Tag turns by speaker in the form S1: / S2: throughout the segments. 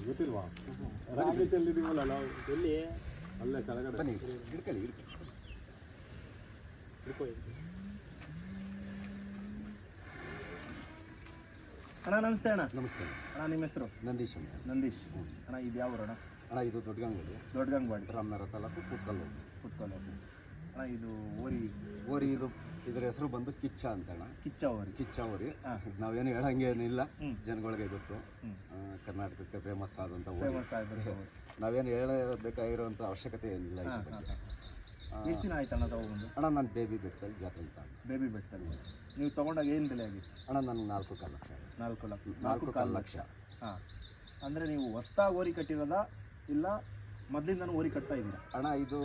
S1: ಗೊತ್ತಿಲ್ವಾ? ರಾಗಿ ಚೆಲ್ಲಿದೀವಲ್ಲ ನಾವು ಎಲ್ಲಿ ಅಲ್ಲೇ ಕೆಳಗಡೆ
S2: ಬನ್ನಿ ಹಿಡ್ಕೊಳ್ಳಿ
S3: ಅಣ್ಣ ನಮಸ್ತೆ ಅಣ್ಣ.
S2: ನಮಸ್ತೆ
S3: ಅಣ್ಣ ನಿಮ್ಮ ಹೆಸರು?
S2: ನಂದೀಶ್ ಅಂತ.
S3: ನಂದೀಶ್. ಅಣ್ಣ ಇದು ಯಾವ ಊರು ಅಣ್ಣ?
S2: ಅಣ್ಣ ಇದು
S3: ದೊಡ್ಡಗಂಗವಾಡಿ
S2: ರಾಮನಗರ ತಾಲೂಕು ಕೂತ್ಕಲ್ಲು.
S3: ಅಣ್ಣ ಇದು ಓರಿ
S2: ಇದು ಇದರ ಹೆಸರು ಬಂದು ಕಿಚ್ಚ ಅಂತ ಅಣ್ಣ.
S3: ಕಿಚ್ಚ ಓರಿ.
S2: ನಾವೇನು ಹೇಳಂಗೇನಿಲ್ಲ, ಜನಗಳಿಗೆ ಗೊತ್ತು. ಕರ್ನಾಟಕಕ್ಕೆ ಫೇಮಸ್ ಆದಂಥ ನಾವೇನು ಹೇಳಬೇಕಾಗಿರೋಂಥ ಅವಶ್ಯಕತೆ ಏನಿಲ್ಲ.
S3: ಎಷ್ಟು ದಿನ ಆಯ್ತು ಅಣ್ಣ ತಗೊಂಡು?
S2: ಅಣ್ಣ ನಾನು ಬೇಬಿ ಬೆಟ್ಟದಲ್ಲಿ ಜಾತ್ರೆ ಅಂತ.
S3: ಬೇಬಿ ಬೆಟ್ಟದಲ್ಲಿ ನೀವು ತಗೊಂಡಾಗ ಏನು ಬೆಲೆ ಆಗಿತ್ತು
S2: ಅಣ್ಣ? ನನಗೆ 4.5 ಲಕ್ಷ.
S3: 4.5 ಲಕ್ಷ. ಹಾಂ, ಅಂದರೆ ನೀವು ಹೊಸ್ದಾಗಿ ಓರಿ ಕಟ್ಟಿರೋದಾ ಇಲ್ಲ ಮೊದಲಿಂದ ಓರಿ ಕಟ್ತಾ ಇದ್ದೀರಾ?
S2: ಅಣ್ಣ ಇದು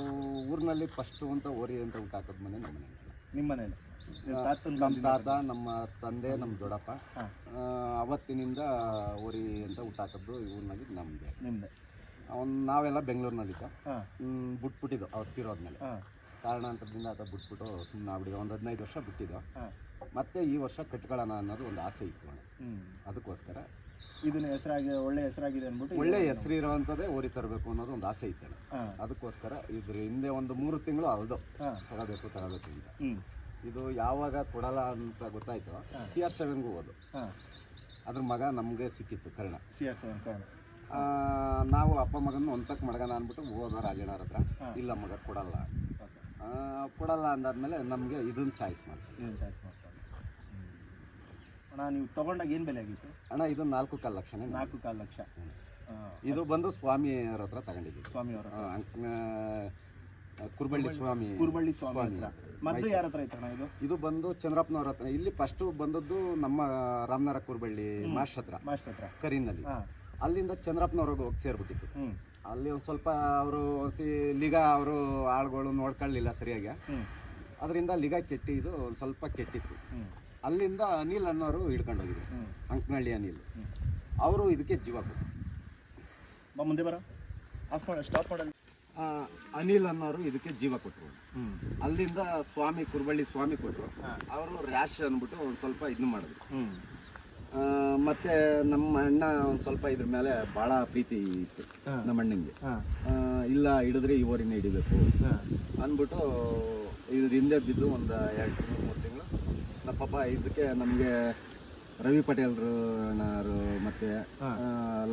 S2: ಊರಿನಲ್ಲಿ ಫಸ್ಟು ಅಂತ ಓರಿ ಅಂತ ಊಟ ಹಾಕೋದು ಮನೆ ನಮ್ಮ ಮನೆಯಲ್ಲ.
S3: ನಿಮ್ಮ ಮನೇಲಿ?
S2: ನಮ್ಮ ತಾತ, ನಮ್ಮ ತಂದೆ, ನಮ್ಮ ದೊಡ್ಡಪ್ಪ ಅವತ್ತಿನಿಂದ ಓರಿ ಅಂತ ಊಟ ಹಾಕೋದು ಊರಿನಲ್ಲಿ ನಿಮ್ಮದೇ. ನಾವೆಲ್ಲ ಬೆಂಗಳೂರಿನಲ್ಲಿದ್ದು ಬಿಟ್ಬಿಟ್ಟಿದ್ದು ಅವ್ರು ತೀರೋದ್ಮೇಲೆ. ಕಾರಣಾಂತರದಿಂದ ಅದು ಬಿಟ್ಬಿಟ್ಟು ಸುಮ್ಮನೆ ಆಗ್ಬಿಟ್ಟಿದ್ದು. ಒಂದು 15 ವರ್ಷ ಬಿಟ್ಟಿದ್ದು. ಮತ್ತೆ ಈ ವರ್ಷ ಕಟ್ಕೊಳ್ಳೋಣ ಅನ್ನೋದು ಒಂದು ಆಸೆ ಇತ್ತು ಅಣ್ಣ. ಅದಕ್ಕೋಸ್ಕರ
S3: ಇದನ್ನ ಒಳ್ಳೆ ಹೆಸರಾಗಿದೆ ಅಂದ್ಬಿಟ್ಟು
S2: ಒಳ್ಳೆ ಹೆಸರು ಇರೋವಂಥದ್ದೇ ಓರಿ ತರಬೇಕು ಅನ್ನೋದು ಒಂದು ಆಸೆ ಇತ್ತು ಅಣ್ಣ. ಅದಕ್ಕೋಸ್ಕರ ಇದ್ರ ಹಿಂದೆ ಒಂದು 3 ತಿಂಗಳು ಅಲ್ದು ತಗೋಬೇಕು ಅಂತ. ಇದು ಯಾವಾಗ ಕೊಡಲ್ಲ ಅಂತ ಗೊತ್ತಾಯ್ತು, CR7ಗೂ ಹೋದು. ಅದ್ರ ಮಗ ನಮಗೆ ಸಿಕ್ಕಿತ್ತು, ಕರ್ಣ.
S3: CR7 ಕರ್ಣ.
S2: ನಾವು ಅಪ್ಪ ಮಗನ ಒಂತಕ್ಕೆ ಮಡಗಣ ಅಂದ್ಬಿಟ್ಟು ಹೋದ ರಾಜಣ್ಣರ ಹತ್ರ. ಇಲ್ಲ ಮಗ ಕೊಡಲ್ಲ ಅಂದಾದ್ಮೇಲೆ ನಮಗೆ ಇದನ್ನ ಚಾಯ್ಸ್ ಮಾಡ್ತೀವಿ.
S3: ಅಣ್ಣ ನೀವು ತಗೊಂಡಾಗ ಏನು ಬೆಲೆ ಆಗಿತ್ತು
S2: ಅಣ್ಣ? ಇದು 4.5 ಲಕ್ಷನೇ.
S3: 4.5 ಲಕ್ಷ.
S2: ಇದು ಬಂದು ಸ್ವಾಮಿಯವ್ರ ಹತ್ರ ತಗೊಂಡಿದ್ದೀವಿ.
S3: ಸ್ವಾಮಿಯವರ
S2: ಕುರುಬಳ್ಳಿ ಸ್ವಾಮಿ
S3: ಹತ್ರ. ಮತ್ತೆ ಯಾರ ಹತ್ರ ಐತಣ್ಣ ಇದು?
S2: ಇದು ಬಂದು ಚಂದ್ರಪ್ಪನವ್ರ ಹತ್ರ. ಇಲ್ಲಿ ಫಸ್ಟ್ ಬಂದದ್ದು ನಮ್ಮ ರಾಮನಗರ ಕುರುಬಳ್ಳಿ ಮಾಸ್ಟರ್ ಹತ್ರ ಕರೀನಲ್ಲಿ. ಅಲ್ಲಿಂದ ಚಂದ್ರಪ್ಪನವ್ರಿಗೆ ಹೋಗಿ ಸೇರ್ಬಿಟ್ಟಿತ್ತು. ಅಲ್ಲಿ ಒಂದು ಸ್ವಲ್ಪ ಅವರು ಲಿಗ ಅವರು ಆಳುಗಳು ನೋಡ್ಕೊಳ್ಳಿಲ್ಲ ಸರಿಯಾಗಿ. ಅದರಿಂದ ಲಿಗ ಕೆಟ್ಟಿ ಇದು ಒಂದು ಸ್ವಲ್ಪ ಕೆಟ್ಟಿತ್ತು. ಅಲ್ಲಿಂದ ಅನಿಲ್ ಅನ್ನೋರು ಹಿಡ್ಕೊಂಡೋಗಿದ್ರು, ಅಂಕನಹಳ್ಳಿ ಅನಿಲ್. ಅವರು ಇದಕ್ಕೆ ಜೀವ ಕೊಟ್ಟರು.
S3: ಮುಂದೆ ಬರ ಸ್ಟಾಪ್ ಮಾಡಲ್ಲ.
S2: ಅನಿಲ್ ಅನ್ನೋರು ಇದಕ್ಕೆ ಜೀವ ಕೊಟ್ಟರು. ಅಲ್ಲಿಂದ ಕುರುಬಳ್ಳಿ ಸ್ವಾಮಿ ಕೊಟ್ಟರು. ಅವರು ರ್ಯಾಶ್ ಅಂದ್ಬಿಟ್ಟು ಒಂದು ಸ್ವಲ್ಪ ಇದನ್ನ ಮಾಡಿದ್ರು. ಮತ್ತೆ ನಮ್ಮ ಅಣ್ಣ ಒಂದು ಸ್ವಲ್ಪ ಇದ್ರ ಮೇಲೆ ಭಾಳ ಪ್ರೀತಿ ಇತ್ತು ನಮ್ಮ ಅಣ್ಣಂಗೆ. ಇಲ್ಲ ಹಿಡಿದ್ರೆ ಈ ಓರಿನ ಹಿಡಿಬೇಕು ಅಂದ್ಬಿಟ್ಟು ಇದ್ರ ಹಿಂದೆ ಬಿದ್ದು ಒಂದು 2-3 ತಿಂಗಳು ನಮ್ಮ ಪಾಪ ಇದಕ್ಕೆ ನಮಗೆ ರವಿ ಪಟೇಲ್ರು ಅಣ್ಣರು ಮತ್ತೆ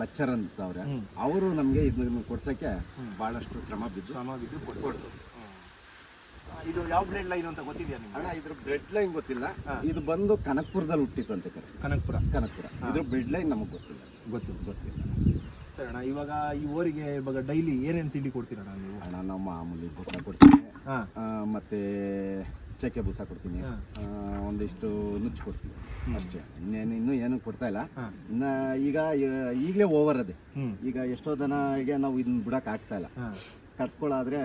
S2: ಲಚ್ಚರ್ ಅಂತ ಅವ್ರೆ, ಅವರು ನಮಗೆ ಇದನ್ನ ಕೊಡ್ಸೋಕ್ಕೆ ಭಾಳಷ್ಟು ಶ್ರಮ ಬಿದ್ದು ಕೊಡ್ಸೋದು.
S3: ಇದು ಯಾವ ಬ್ಲಡ್ ಲೈನ್ ಅಂತ ಗೊತ್ತಿದೆಯಾ ನಿಮ್ಗೆ?
S2: ಅಣ್ಣ ಇದ್ರ ಬ್ಲಡ್ ಲೈನ್ ಗೊತ್ತಿಲ್ಲ. ಇದು ಬಂದು ಕನಕಪುರದಲ್ಲಿ ಹುಟ್ಟಿತ್ತು ಅಂತ. ಕನಕಪುರ. ಇದ್ರ ಬ್ಲಡ್ ಲೈನ್ ನಮಗೆ ಗೊತ್ತಿಲ್ಲ.
S3: ಸರಿ ಅಣ್ಣ, ಇವಾಗ ಈ ಊರಿಗೆ ಇವಾಗ ಡೈಲಿ ಏನೇನು ತಿಂಡಿ ಕೊಡ್ತೀರಣ್ಣ ನೀವು?
S2: ಅಣ್ಣ ನಾವು ಮಾಮೂಲಿ ಬೂಸ ಕೊಡ್ತೀನಿ, ಮತ್ತೆ ಚಕ್ಕೆ ಬೂಸ ಕೊಡ್ತೀನಿ, ಒಂದಿಷ್ಟು ನುಚ್ಚು ಕೊಡ್ತೀವಿ ಅಷ್ಟೇ. ಇನ್ನೂ ಏನು ಕೊಡ್ತಾ ಇಲ್ಲ. ಈಗಲೇ ಓವರ್ ಅದೇ. ಈಗ ಎಷ್ಟೋ ದನಗೆ ನಾವು ಇದನ್ನ ಬಿಡಕ್ಕೆ ಆಗ್ತಾ ಇಲ್ಲ. ಕಟ್ಸ್ಕೊಳ್ಳಾದ್ರೆ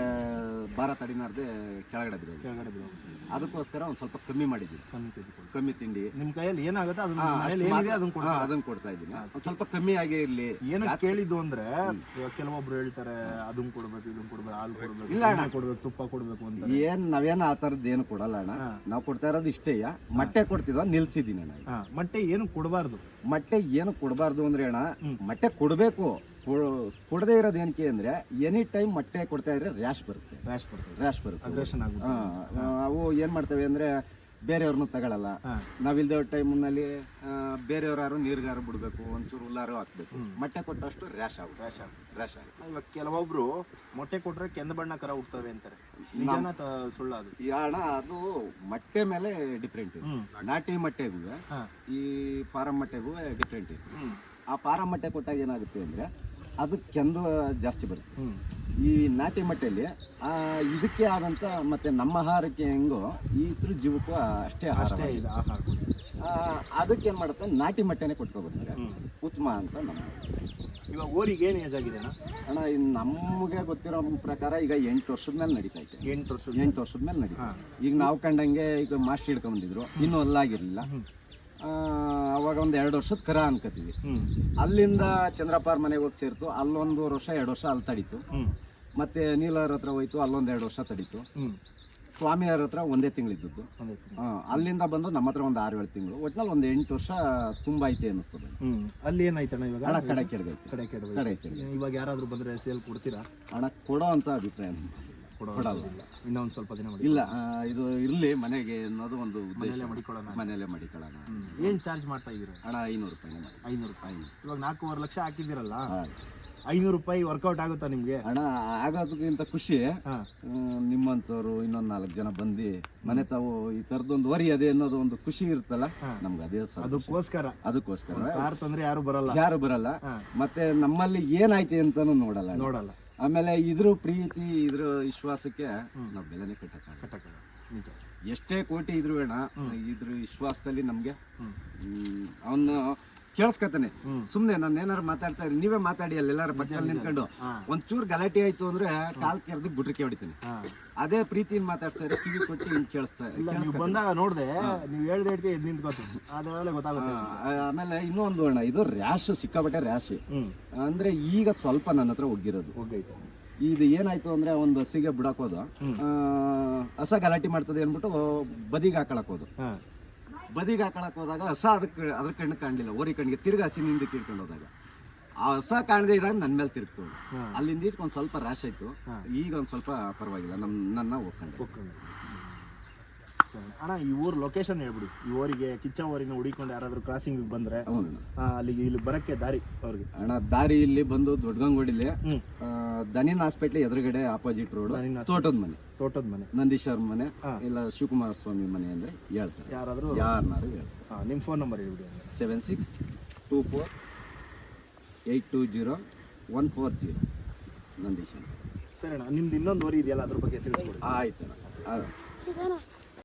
S2: ಭಾರ ತಡಿನಾರ್ದೆ ಕೆಳಗಡೆ ಬಿಡೋದು. ಅದಕ್ಕೋಸ್ಕರ ಒಂದು ಸ್ವಲ್ಪ ಕಮ್ಮಿ ಮಾಡಿದ್ದೀವಿ. ಕಮ್ಮಿ ತಿಂಡಿ
S3: ನಿಮ್ಮ ಕೈಯಲ್ಲಿ ಏನಾಗುತ್ತೆ
S2: ಅದನ್ನ ಕೊಡ್ತಾ ಇದ್ದೀನಿ. ಒಂದು ಸ್ವಲ್ಪ ಕಮ್ಮಿ ಆಗೇ ಇರಲಿ.
S3: ಏನು ಕೇಳಿದ್ದು ಅಂದ್ರೆ ಕೆಲವೊಬ್ರು ಹೇಳ್ತಾರೆ ಅದನ್ನ ಕೊಡ್ಬೇಕು, ಇದನ್ನ ಕೊಡ್ಬೇಕು, ಹಾಲು ಕೊಡ್ಬೇಕು,
S2: ಇಲ್ಲ ಅಣ್ಣ
S3: ಕೊಡ್ಬೇಕು, ತುಪ್ಪ ಕೊಡ್ಬೇಕು ಅಂತ.
S2: ನಾವೇನು ಆ ಥರದ್ದು ಏನು ಕೊಡಲ್ಲ ಅಣ್ಣ. ನಾವು ಕೊಡ್ತಾ ಇರೋದು ಇಷ್ಟೇ. ಮೊಟ್ಟೆ ಕೊಡ್ತಿದ್ವ ನಿಲ್ಸಿದ್ದೀನಿ ಅಣ್ಣ.
S3: ಮೊಟ್ಟೆ ಏನು ಕೊಡಬಾರ್ದು.
S2: ಮೊಟ್ಟೆ ಏನು ಕೊಡಬಾರ್ದು ಅಂದ್ರೆ ಅಣ್ಣ, ಮೊಟ್ಟೆ ಕೊಡಬೇಕು. ಕೊಡದೇ ಇರೋದು ಏನಕ್ಕೆ ಅಂದ್ರೆ ಎನಿ ಟೈಮ್ ಮೊಟ್ಟೆ ಕೊಡ್ತಾ ಇದ್ರೆ ರ್ಯಾಶ್ ಬರುತ್ತೆ. ಅವು ಏನ್ ಮಾಡ್ತವೆ ಅಂದ್ರೆ ಬೇರೆಯವ್ರನ್ನೂ ತಗೊಳ್ಳಲ್ಲ. ನಾವಿಲ್ದೇ ಟೈಮ್ನಲ್ಲಿ ಬೇರೆಯವ್ರು ನೀರ್ಗಾರು ಬಿಡ್ಬೇಕು, ಒಂಚೂರು ಹುಲ್ಲಾರು ಹಾಕ್ಬೇಕು. ಮೊಟ್ಟೆ ಕೊಟ್ಟಷ್ಟು ರ್ಯಾಶ್ ಆಗುತ್ತೆ.
S3: ಇವಾಗ ಕೆಲವೊಬ್ರು ಮೊಟ್ಟೆ ಕೊಟ್ರೆ ಕೆಂದ ಬಣ್ಣ ಕರ ಹುಡ್ತವೆ ಅಂತಾರೆ, ನಿಜಾನ ಸುಳ್ಳು ಅದು?
S2: ಅಣ್ಣ ಅದು ಮೊಟ್ಟೆ ಮೇಲೆ ಡಿಫ್ರೆಂಟ್ ಇದೆ. ನಾಟಿ ಮೊಟ್ಟೆಗೂ ಈ ಫಾರಂ ಮೊಟ್ಟೆಗೂ ಡಿಫ್ರೆಂಟ್ ಇದೆ. ಆ ಫಾರಂ ಮೊಟ್ಟೆ ಕೊಟ್ಟಾಗ ಏನಾಗುತ್ತೆ ಅಂದ್ರೆ ಅದು ಕೆಂದು ಜಾಸ್ತಿ ಬರುತ್ತೆ. ಈ ನಾಟಿ ಮೊಟ್ಟೆಯಲ್ಲಿ ಇದಕ್ಕೆ ಆದಂಥ ಮತ್ತೆ ನಮ್ಮ ಆಹಾರಕ್ಕೆ ಹೆಂಗೋ ಇದ್ರ ಜೀವಕ್ಕೂ ಅಷ್ಟೇ ಆಹಾರ. ಅದಕ್ಕೆ ಏನು ಮಾಡುತ್ತೆ, ನಾಟಿ ಮೊಟ್ಟೆನೇ ಕೊಟ್ಕೊಬರ್ತಾರೆ, ಉತ್ತಮ ಅಂತ ನಮ್ಮ.
S3: ಇವಾಗ ಓರಿಗೆ ಏನು ಏಜ್ ಆಗಿದೆ
S2: ಅಣ್ಣ? ನಮಗೆ ಗೊತ್ತಿರೋ ಪ್ರಕಾರ ಈಗ 8 ವರ್ಷದ ಮೇಲೆ ನಡೀತಾ ಇದೆ. 8 ವರ್ಷದ ಮೇಲೆ ನಡೀತಾ. ಈಗ ನಾವು ಕಂಡಂಗೆ ಈಗ ಮಾಸ್ಟರ್ ಹಿಡ್ಕೊಂಡ್ಬಂದಿದ್ರು, ಇನ್ನೂ ಅಲ್ಲಾಗಿರಲಿಲ್ಲ. ಅವಾಗ ಒಂದು 2 ವರ್ಷದ ಕರ ಅನ್ಕೋತೀವಿ. ಅಲ್ಲಿಂದ ಚಂದ್ರಪ್ಪಾರ ಮನೆಗೆ ಹೋಗಿ ಸೇರ್ತು. ಅಲ್ಲೊಂದು 1 ವರ್ಷ 2 ವರ್ಷ ಅಲ್ಲಿ ತಡೀತು. ಮತ್ತೆ ನೀಲವ್ರ ಹತ್ರ ಹೋಯ್ತು, ಅಲ್ಲೊಂದು 2 ವರ್ಷ ತಡೀತು. ಸ್ವಾಮಿಯವ್ರ ಹತ್ರ ಒಂದೇ ತಿಂಗಳಿದ್ದದ್ದು.
S3: ಒಂದೇ ತಿಂಗಳು.
S2: ಅಲ್ಲಿಂದ ಬಂದು ನಮ್ಮ ಹತ್ರ ಒಂದು 6-7 ತಿಂಗಳು, ಒಟ್ನಲ್ಲಿ ಒಂದು 8 ವರ್ಷ ತುಂಬ ಐತೆ ಅನ್ನಿಸ್ತದೆ.
S3: ಅಲ್ಲಿ ಏನಾಯ್ತಣ್ಣ ಇವಾಗ?
S2: ಹಣ ಕಡೆ ಕೆಡಗೈತೆ.
S3: ಕಡೆ ಕೆಡವೆ.
S2: ಕಡೆ ಕೆಡಗೈತೆ.
S3: ಇವಾಗ ಯಾರಾದ್ರೂ ಬಂದ್ರೆ ಸೇಲ್ ಕೊಡ್ತೀರಾ?
S2: ಹಣ ಕೊಡೋ ಅಂತ ಅಭಿಪ್ರಾಯ ಕೊಡಲ್ಲ.
S3: ಇನ್ನೊಂದು ಸ್ವಲ್ಪ ದಿನ ಮಾಡಿ.
S2: ಇಲ್ಲ, ಇದು ಇರಲಿ ಮನೆಗೆ ಅನ್ನೋದು ಒಂದು ಉದ್ದೇಶ.
S3: ಮಡಿಕೊಳ್ಳೋಣ.
S2: ಮನೆಯಲ್ಲೇ ಮಡಿಕೊಳ್ಳೋಣ.
S3: ಏನು ಚಾರ್ಜ್ ಮಾಡ್ತಾ ಇದ್ದೀರಾ?
S2: ಹಣ 500 ರೂಪಾಯಿ.
S3: 500 ರೂಪಾಯಿ. ಇವಾಗ 4.5 ಲಕ್ಷ ಹಾಕಿದ್ದೀರಲ್ಲ,
S2: ಹಾಂ,
S3: 500 ರೂಪಾಯಿ ವರ್ಕೌಟ್ ಆಗುತ್ತಾ ನಿಮ್ಗೆ?
S2: ಹಣ ಆಗೋದಕ್ಕಿಂತ ಖುಷಿ ನಿಮ್ಮಂಥವ್ರು ಇನ್ನೊಂದು 4 ಜನ ಬಂದು ಮನೆ ತಾವು ಈ ಥರದೊಂದು ವರಿ ಅದೇ ಅನ್ನೋದು ಒಂದು ಖುಷಿ ಇರುತ್ತಲ್ಲ, ನಮ್ಗೆ ಅದೇ
S3: ಅದಕ್ಕೋಸ್ಕರ ಕಾರ್ ತಂದ್ರೆ ಯಾರು ಬರಲ್ಲ.
S2: ಮತ್ತೆ ನಮ್ಮಲ್ಲಿ ಏನಾಯ್ತು ಅಂತಾನು ನೋಡಲ್ಲ. ಆಮೇಲೆ ಇದ್ರ ಪ್ರೀತಿ ಇದ್ರ ವಿಶ್ವಾಸಕ್ಕೆ ನಾವು ಬೆಲೆನೇ ಕಟ್ಟಕ್ಕಾಗಲ್ಲ.
S3: ನಿಜ.
S2: ಎಷ್ಟೇ ಕೋಟಿ ಇದ್ರು ಅಣ್ಣ, ಇದ್ರ ವಿಶ್ವಾಸದಲ್ಲಿ ನಮ್ಗೆ ಅವನು ಕೇಳಿಸ್ಕೊತಾನೆ. ಸುಮ್ನೆ ನಾನು ಏನಾರು ಮಾತಾಡ್ತಾ ಇರಿ, ನೀವೇ ಮಾತಾಡಿ ಅಲ್ಲಿ ಎಲ್ಲಾರು ಪಕ್ಕದಲ್ಲಿ ನಿಂತ್ಕೊಂಡು ಒಂಚೂರು ಗಲಾಟೆ ಆಯ್ತು ಅಂದ್ರೆ ಕಾಲ್ ಕೆರೆದು ಗುಟ್ರಿಕೆ ಹೊಡಿತೀನಿ. ಅದೇ ಪ್ರೀತಿನ ಮಾತಾಡ್ತಾ ಇದ್ರೆ ಕಿವಿ ಕೊಟ್ಟು ಹಿಂಗೆ ಕೇಳಿಸ್ತಾ
S3: ಬಂದಾಗ ನೋಡ್ದೆ ನೀವು ಹೇಳ್ದೆ ನಿಂತ್ಕೋತೀನಿ, ಅದ್ರಲ್ಲೇ ಗೊತ್ತಾಗುತ್ತೆ.
S2: ಆಮೇಲೆ ಇನ್ನೊಂದು ಅಣ್ಣ, ಇದು ರ್ಯಾಶ್, ಸಿಕ್ಕಾಬಟ್ಟೆ ರ್ಯಾಶ್. ಅಂದ್ರೆ ಈಗ ಸ್ವಲ್ಪ ನನ್ನ ಹತ್ರ ಒಗ್ಗಿರೋದು. ಇದು ಏನಾಯ್ತು ಅಂದ್ರೆ ಒಂದು ಹಸಿಗೆ ಬಿಡಾಕೋದು, ಹಸ ಗಲಾಟೆ ಮಾಡ್ತದೆ ಅಂದ್ಬಿಟ್ಟು ಬದಿಗೆ ಹಾಕೊಳಕ್ ಹೋದು. ಬದಿಗೆ ಹಾಕೊಳಕ್ ಹೋದಾಗ ಹಸ ಅದ್ರ ಕಣ್ಣು ಕಾಣಲಿಲ್ಲ, ಓರಿ ಕಣ್ಣಿಗೆ ತಿರ್ಗಿ ಹಸಿನಿಂದ ತಿರ್ಕೊಂಡು ಹೋದಾಗ ಆ ಹಸ ಕಾಣದೇ ಇದ್ದಾಗ ನನ್ನ ಮೇಲೆ ತಿರುಗ್ತು. ಅಲ್ಲಿಂದ ಈಚೆ ಒಂದು ಸ್ವಲ್ಪ ರ್ಯಾಶ್ ಆಯ್ತು. ಈಗ ಒಂದು ಸ್ವಲ್ಪ ಪರವಾಗಿಲ್ಲ, ನನ್ನ ಹೋಗ್ಕೊಂಡು.
S3: ಅಣ್ಣ, ಈ ಊರು ಲೊಕೇಶನ್ ಹೇಳ್ಬಿಡಿ. ಈ ಊರಿಗೆ ಕಿಚ್ಚ ಊರಿನ ಹುಡಿಕೊಂಡು ಯಾರಾದ್ರೂ ಕ್ರಾಸಿಂಗ್ ಬಂದ್ರೆ ಅಲ್ಲಿಗೆ ಇಲ್ಲಿ ಬರಕ್ಕೆ ದಾರಿ ಅವ್ರಿಗೆ?
S2: ಅಣ್ಣ, ದಾರಿ ಇಲ್ಲಿ ಬಂದು ದೊಡ್ಡಗಂಗೋಡಿಲಿ ದನಿನ್ ಹಾಸ್ಪಿಟ್ಲ್ ಎದುರುಗಡೆ ಆಪೋಸಿಟ್ ರೋಡ್, ತೋಟದ ಮನೆ, ನಂದೀಶ್ವರ ಮನೆ ಇಲ್ಲ ಶಿವಕುಮಾರ ಸ್ವಾಮಿ ಮನೆ ಅಂದ್ರೆ ಹೇಳ್ತಾರೆ.
S3: ಯಾರಾದ್ರೂ
S2: ಹೇಳ್ತಾರೆ.
S3: ನಿಮ್ಮ ಫೋನ್ ನಂಬರ್ ಹೇಳ್ಬಿಡಿ.
S2: 7624820140 ನಂದೀಶ್.
S3: ಸರಿ ಅಣ್ಣ, ನಿಮ್ದು ಇನ್ನೊಂದು ಊರಿ ಇದೆಯಲ್ಲ, ಅದ್ರ ಬಗ್ಗೆ ತಿಳಿಸ್ಕೊಡಿ.
S2: ಆಯ್ತು ಅಣ್ಣ.